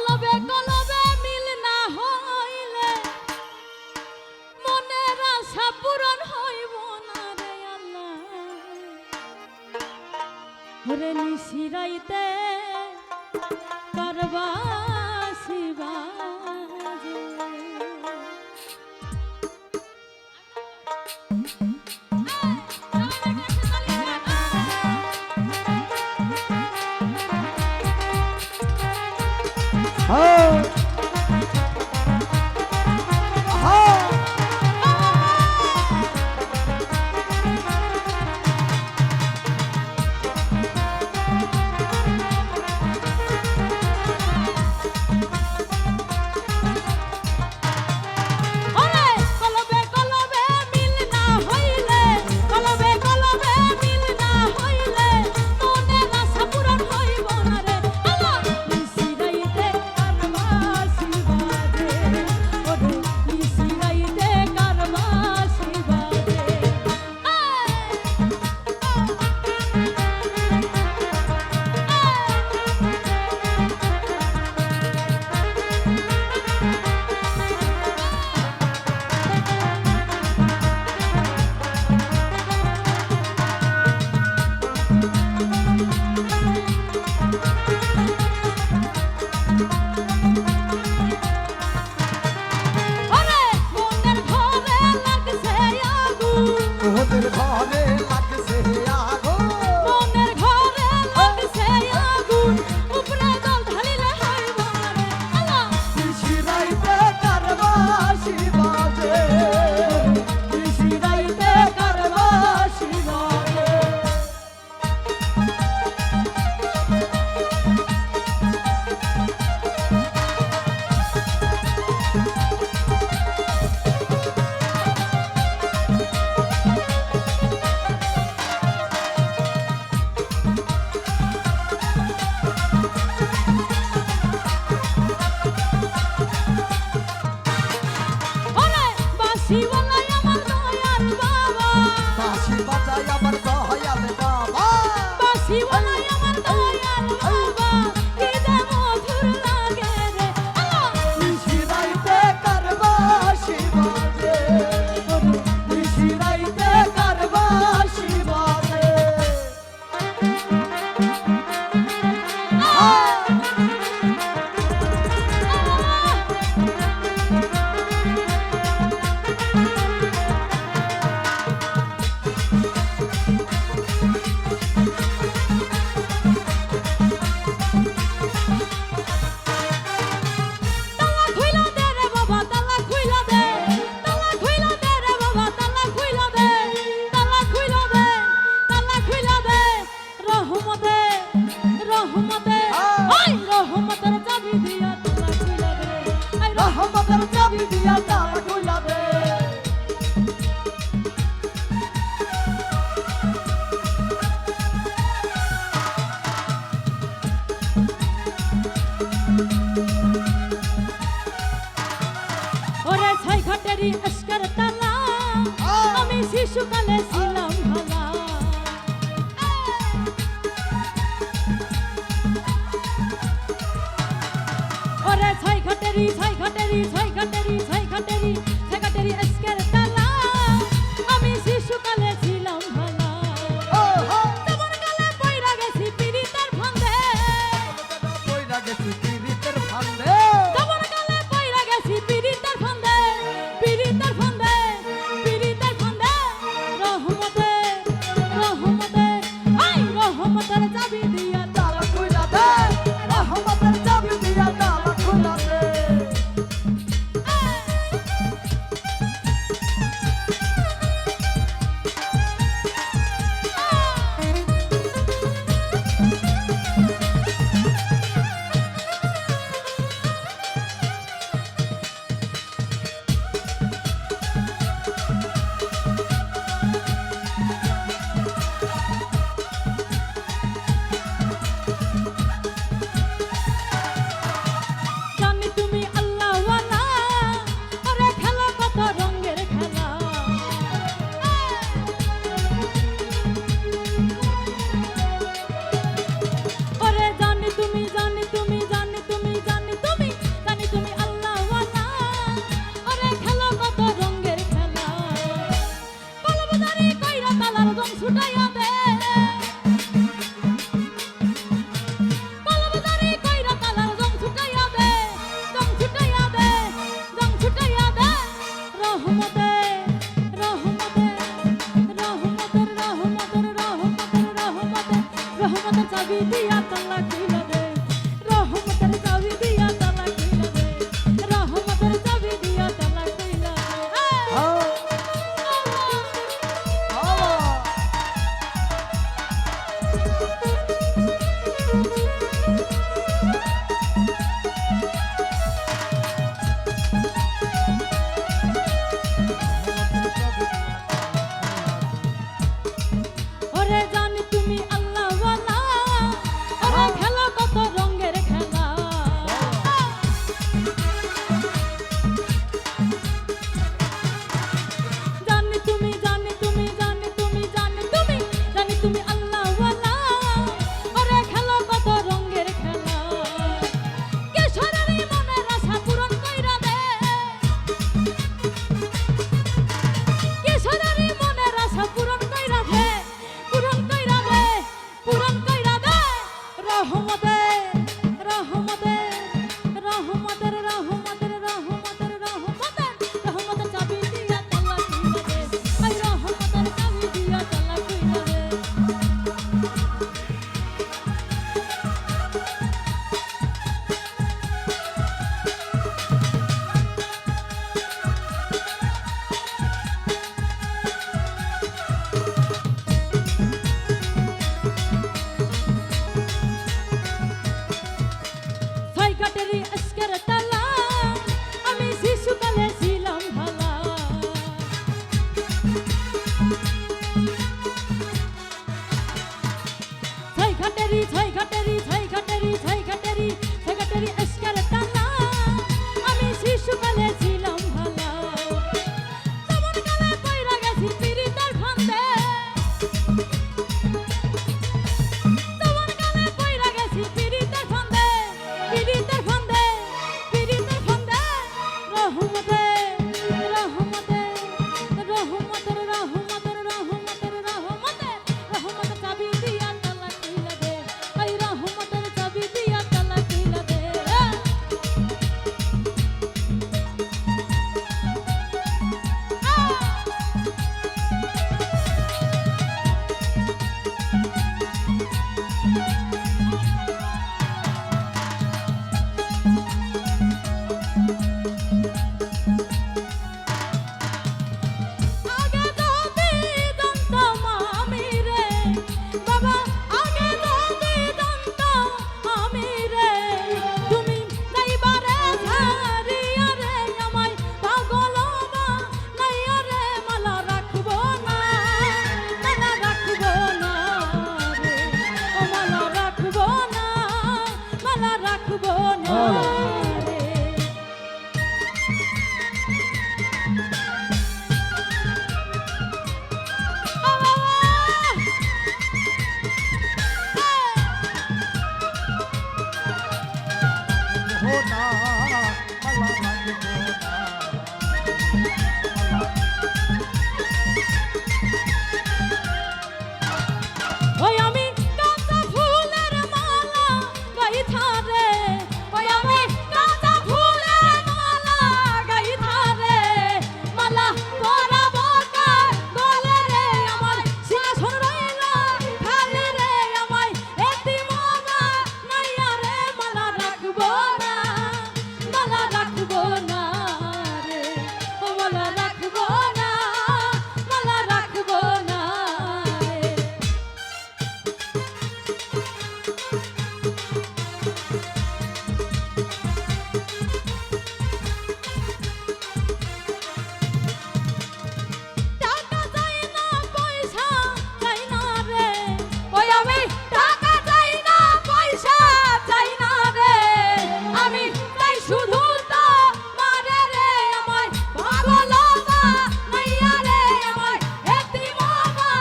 কলবে কলবে মিল না হইলে মনের আশা পূরণ হইব না রে আল্লাহ। ওরে নিশিরাইতে কারবাসি বাজে। শিশুকালে ছিলাম ভালা ওরে ছয় ঘাটেরি ছয় ঘাটেরি ছয় ঘাটেরি ছয় ঘাটেরি ছয় ঘাটেরি আজকের তালা আমি শিশুকালে ছিলাম ভালা তোমার গালে পয়রা গেছি পিরিতের ফান্দে পয়রা গেছি পিরিতের ফান্দে তোমার গালে পয়রা গেছি পিরিতের ফান্দে পিরিতের ফান্দে পিরিতের ফান্দে রহমতে রহমতে আই রহমতের চাবি দিয়া তালা খুইলা দে রহমতের চাবি দিয়া তালা খুইলা দে বলো। মোহনা মালা লাগবো না। ওই আমি কাঁচা ফুলের মালা গাইথা রে, ওই আমি কাঁচা ফুলের মালা গাইথা রে, মালা পরাবো কার গলে রে, আমার সিংহাসন রইলো খালি রে, আমায় এতিমনা নাইয়া রে, মালা রাখবো না, মালা রাখবো না রে, ও মালা রাখবো না, মালা রাখবো না রে। টাকা চাই না পয়সা চাই না রে, ওই আমি টাকা চাই না পয়সা চাই না রে, আমি চাই শুধু তো মারে রে, আমায় পাগলতা নাইয়া রে, আমায় এতিমবা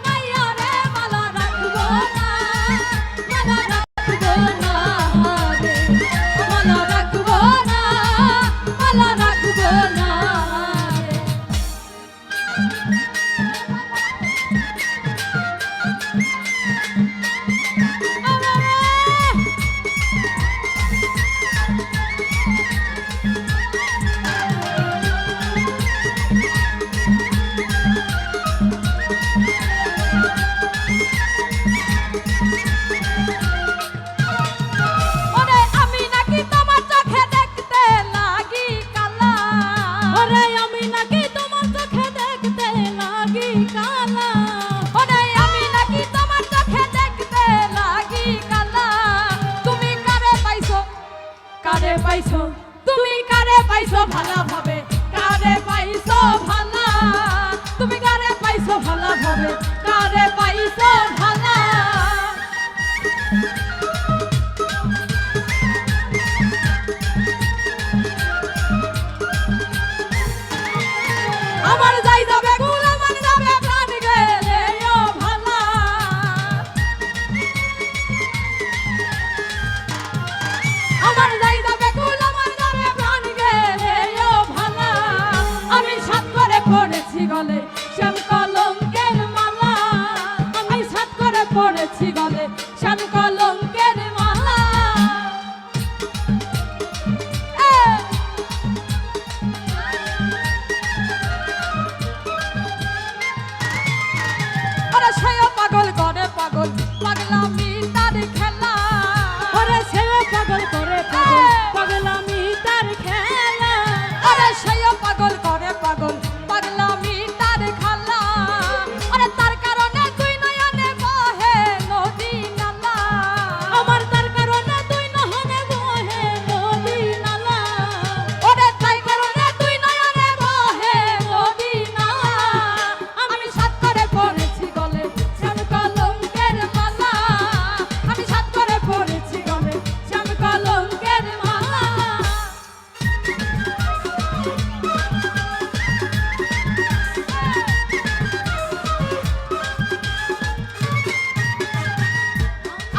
নাইয়া রে, মালা রাখবো না, মালা রাখবো না রে, মালা রাখবো না, মালা রাখবো না রে। ওরে আমি নাকি তোমার চোখে দেখতে লাগি কালা, ওরে আমি নাকি তোমার চোখে দেখতে লাগি কালা, ওরে আমি নাকি তোমার চোখে দেখতে লাগি কালা, তুমি কারে পাইছো, কারে পাইছো, তুমি কারে পাইছো ভালা ভাবে, কারে পাইছো ভালা, তুমি কারে পাইছো ভালা ভাবে, কারে পাইছো ভালা। আমার যাই যাবে গুল, আমার যাবে প্রাণ গেলে ও ভালা, আমার যাই যাবে গুল, আমার যাবে প্রাণ গেলে ও ভালা, আমি সাত করে পড়েছি গলে শ্যাম কলঙ্কের মালা, আমি সাত করে পড়েছি গলে শ্যাম কলঙ্কের মালা। ওরে সেও পাগল করে পাগল, পাগলামি তার খেলা, ওরে সেও পাগল করে পাগল, পাগলামি তার খেলা, ওরে সেও পাগল করে পাগল, পাগলামি তার খেলা, ওরে তার কারণে তুই নয়নে বহে নদী নালা, আমার তার কারণে তুই নয়নে বহে নদী নালা, ওরে তাই কারণে তুই নয়নে বহে নদী নালা, আমি সাত করে পড়েছি গলে শ্যাম কলঙ্কের মালা, আমি সাত করে পড়েছি গলে শ্যাম কলঙ্কের মালা।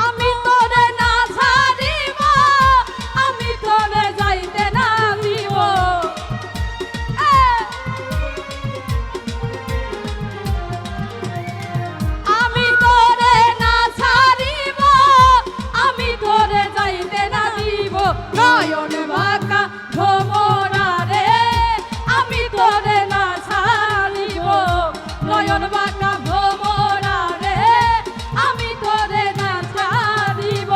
আমি তোরে না ছাড়িব, আমি তোরে যাইতে না দিব, আমি তোরে না ছাড়িব, আমি তোরে যাইতে না দিব, নয়ন বাঁকা ভোমরা রে, আমি তোরে না ছাড়িব, নয়ন বাঁকা ভোমরা রে, আমি তোরে না ছাড়িব।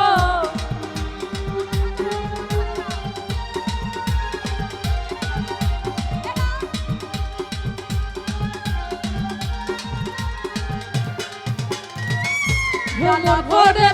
ভ্রমণ করে